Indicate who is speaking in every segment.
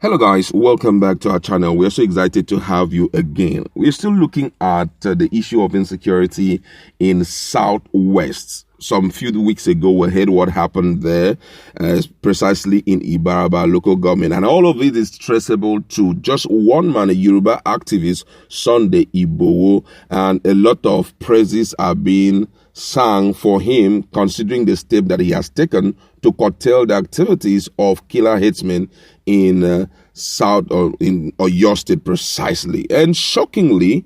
Speaker 1: Hello guys, welcome back to our channel. We're so excited to have you again. We're still looking at the issue of insecurity in Southwest. Some few weeks ago, we heard what happened there, precisely in Ibarapa local government. And all of it is traceable to just one man, a Yoruba activist, Sunday Igboho, and a lot of praises are being sang for him, considering the step that he has taken to curtail the activities of killer headsmen in South or in Oyo State precisely. And shockingly,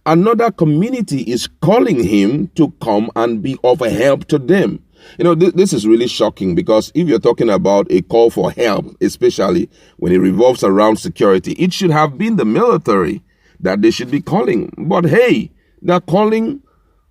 Speaker 1: another community is calling him to come and be of help to them. You know, this is really shocking, because if you're talking about a call for help, especially when it revolves around security, it should have been the military that they should be calling. But hey, they're calling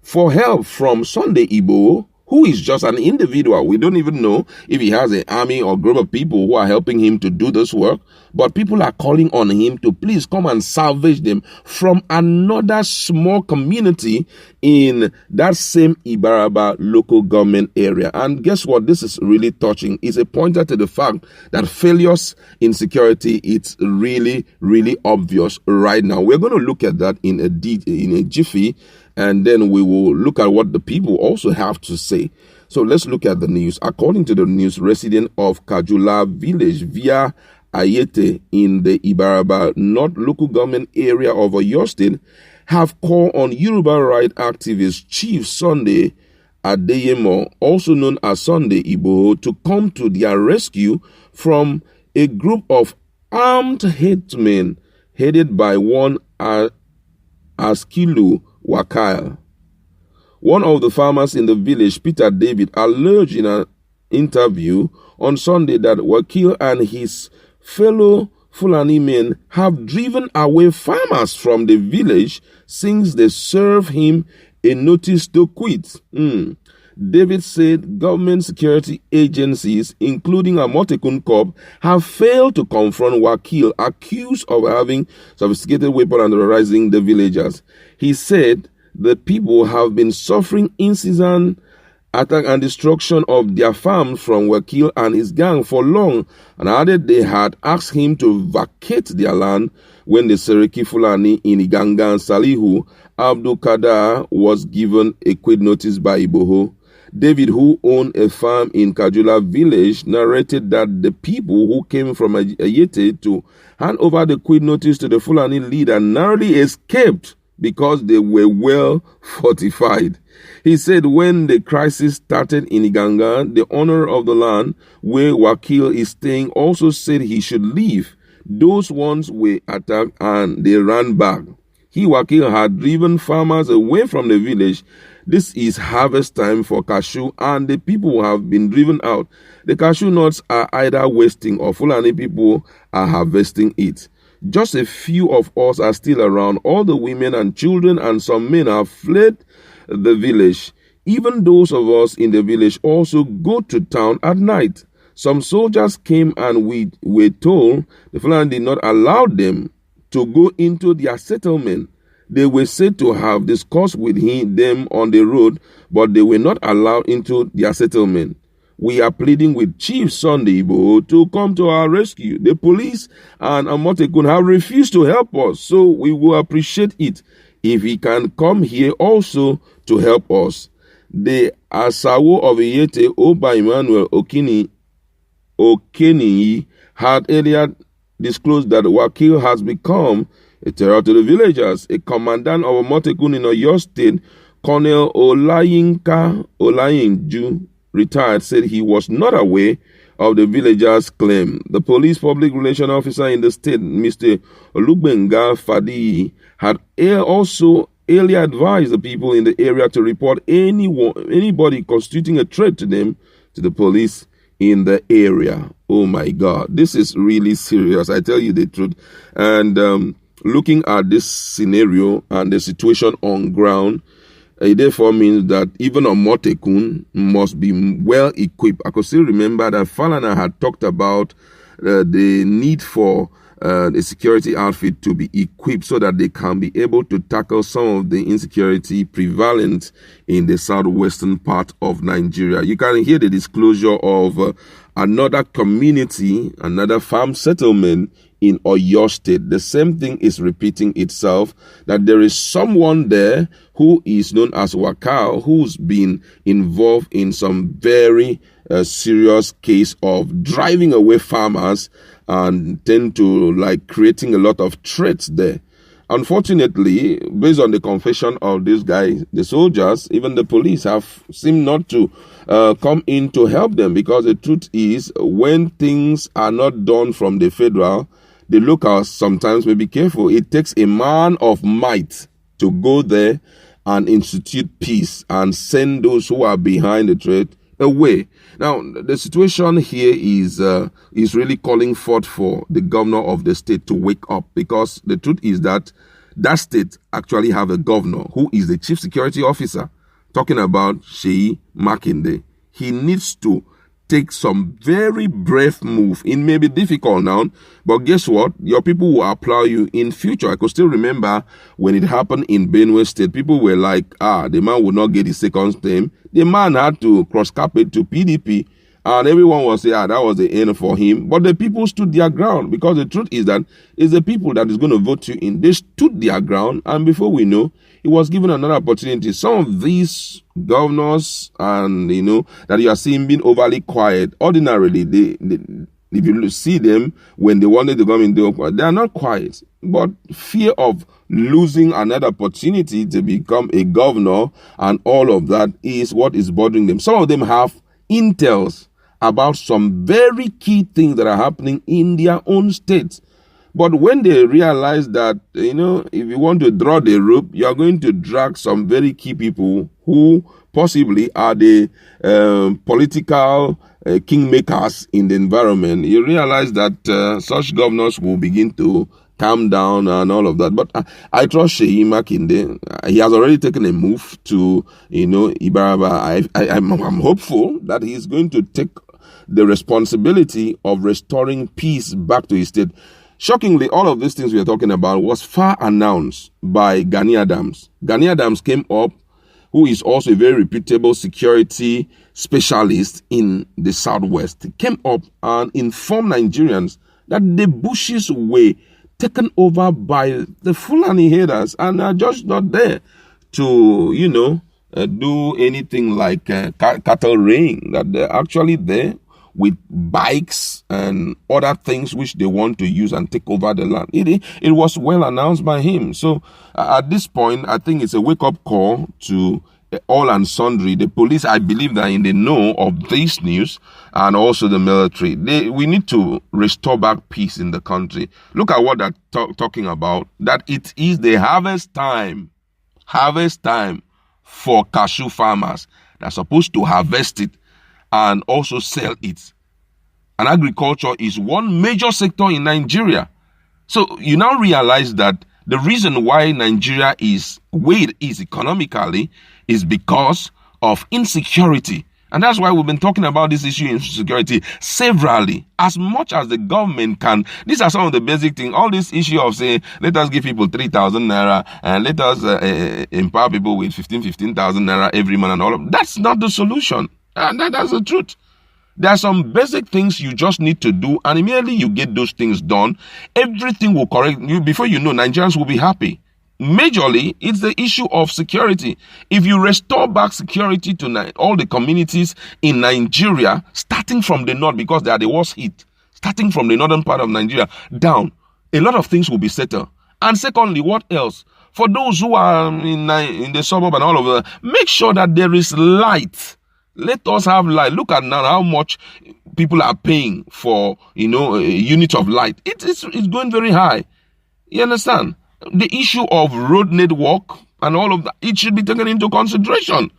Speaker 1: for help from Sunday Igboho, who is just an individual. We don't even know if he has an army or group of people who are helping him to do this work, but people are calling on him to please come and salvage them from another small community in that same Ibarapa local government area. And guess what? This is really touching. It's a pointer to the fact that failures in security, it's really, really obvious right now. We're going to look at that in a jiffy, and then we will look at what the people also have to say. So let's look at the news. According to the news, residents of Kajula village via Apete in the Ibarapa North local government area of Oyo State have called on Yoruba right activist Chief Sunday Adeyemo, also known as Sunday Igboho, to come to their rescue from a group of armed hitmen headed by one Askilu Wakil. One of the farmers in the village, Peter David, alleged in an interview on Sunday that Wakil and his fellow Fulani men have driven away farmers from the village since they served him a notice to quit. David said government security agencies, including Amotekun Corp, have failed to confront Wakil, accused of having sophisticated weapons and terrorizing the villagers. He said the people have been suffering incessant attack and destruction of their farms from Wakil and his gang for long, and added they had asked him to vacate their land when the Seriki Fulani in Iganga and Salihu Abdul Kader was given a quit notice by Igboho. David, who owned a farm in Kajula village, narrated that the people who came from Apete to hand over the quit notice to the Fulani leader narrowly escaped because they were well fortified. He said when the crisis started in Iganga, the owner of the land where Wakil is staying also said he should leave. Those ones were attacked and they ran back. He, Wakil, had driven farmers away from the village. This is harvest time for cashew and the people have been driven out. The cashew nuts are either wasting or Fulani people are harvesting it. Just a few of us are still around. All the women and children and some men have fled the village. Even those of us in the village also go to town at night. Some soldiers came and we were told the Fulani did not allow them to go into their settlement. They were said to have discussed with them on the road, but they were not allowed into their settlement. We are pleading with Chief Sunday Igboho to come to our rescue. The police and Amotekun have refused to help us, so we will appreciate it if he can come here also to help us. The Asawo of Apete, Oba Emmanuel Okeni, had earlier disclosed that Wakil has become a terror to the villagers. A commandant of Amotekun in Oyo State, Colonel Olayinju, retired, said he was not aware of the villagers' claim. The police public relations officer in the state, Mr. Olugbenga Fadi, had also earlier advised the people in the area to report anybody constituting a threat to them to the police in the area. Oh my God, this is really serious. I tell you the truth. And looking at this scenario and the situation on ground, it therefore means that even Amotekun must be well equipped. I could still remember that Falana had talked about the need for the security outfit to be equipped so that they can be able to tackle some of the insecurity prevalent in the southwestern part of Nigeria. You can hear the disclosure of another community, another farm settlement in Oyo State. The same thing is repeating itself, that there is someone there who is known as Wakil, who's been involved in some very serious case of driving away farmers and tend to like creating a lot of threats there. Unfortunately, based on the confession of these guys, the soldiers, even the police have seemed not to come in to help them, because the truth is, when things are not done from the federal, the locals sometimes may be careful. It takes a man of might to go there and institute peace and send those who are behind the threat away. Now, the situation here is really calling forth for the governor of the state to wake up, because the truth is that that state actually have a governor who is the chief security officer, talking about Seyi Makinde. He needs to take some very brave move. It may be difficult now, but guess what? Your people will applaud you in future. I could still remember when it happened in Benue State, people were like, the man would not get his second term. The man had to cross-carpet to PDP, and everyone was saying, that was the end for him. But the people stood their ground, because the truth is that it's the people that is going to vote you in. They stood their ground, and before we know, he was given another opportunity. Some of these governors, and that you are seeing being overly quiet, ordinarily, they if you see them when they wanted to come into, they are not quiet. But fear of losing another opportunity to become a governor and all of that is what is bothering them. Some of them have intels about some very key things that are happening in their own states. But when they realize that, if you want to draw the rope, you are going to drag some very key people who possibly are the political kingmakers in the environment, you realize that such governors will begin to calm down and all of that. But I trust Seyi Makinde. He has already taken a move to, Ibarapa. I'm hopeful that he's going to take the responsibility of restoring peace back to his state. Shockingly, all of these things we are talking about was far announced by Gani Adams. Gani Adams came up, who is also a very reputable security specialist in the Southwest. He came up and informed Nigerians that the bushes were taken over by the Fulani herders and are just not there to, do anything like cattle rain, that they're actually there with bikes and other things which they want to use and take over the land. It was well announced by him. So at this point, I think it's a wake-up call to all and sundry. The police, I believe, that in the know of this news, and also the military. We need to restore back peace in the country. Look at what they're talking about, that it is the harvest time for cashew farmers. They're supposed to harvest it and also sell it. And agriculture is one major sector in Nigeria. So you now realize that the reason why Nigeria is where it is economically is because of insecurity. And that's why we've been talking about this issue of insecurity severally. As much as the government can, these are some of the basic things. All this issue of saying, let us give people 3,000 naira and let us empower people with 15,000 naira every month and all of that. That's not the solution. And that's the truth. There are some basic things you just need to do, and immediately you get those things done, everything will correct you. Before you know, Nigerians will be happy. Majorly, it's the issue of security. If you restore back security to all the communities in Nigeria, starting from the north, because they are the worst hit, starting from the northern part of Nigeria down, a lot of things will be settled. And secondly, what else? For those who are in the suburb and all of that, make sure that there is light. Let us have light. Look at now how much people are paying for, a unit of light. It's going very high. You understand? The issue of road network and all of that, it should be taken into consideration.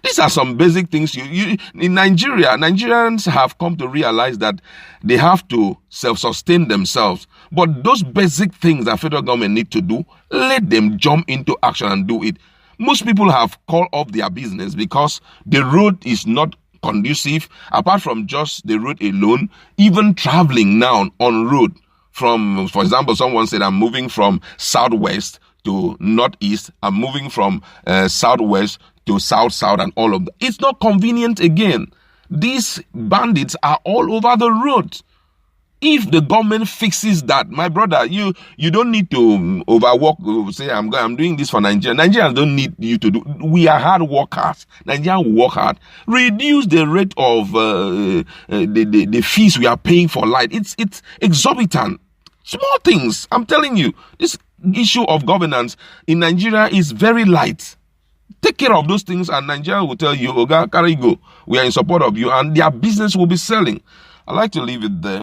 Speaker 1: These are some basic things. In Nigeria, Nigerians have come to realize that they have to self-sustain themselves. But those basic things that federal government need to do, let them jump into action and do it. Most people have called off their business because the road is not conducive. Apart from just the road alone, even traveling now on road from, for example, someone said, I'm moving from southwest to northeast. I'm moving from southwest to south and all of that. It's not convenient again. These bandits are all over the road. If the government fixes that, my brother, you don't need to overwork, say, I'm doing this for Nigeria. Nigerians don't need you to do. We are hard workers. Nigerians work hard. Reduce the rate of the fees we are paying for light. It's exorbitant. Small things. I'm telling you, this issue of governance in Nigeria is very light. Take care of those things, and Nigeria will tell you, Oga, carry go. We are in support of you, and their business will be selling. I like to leave it there.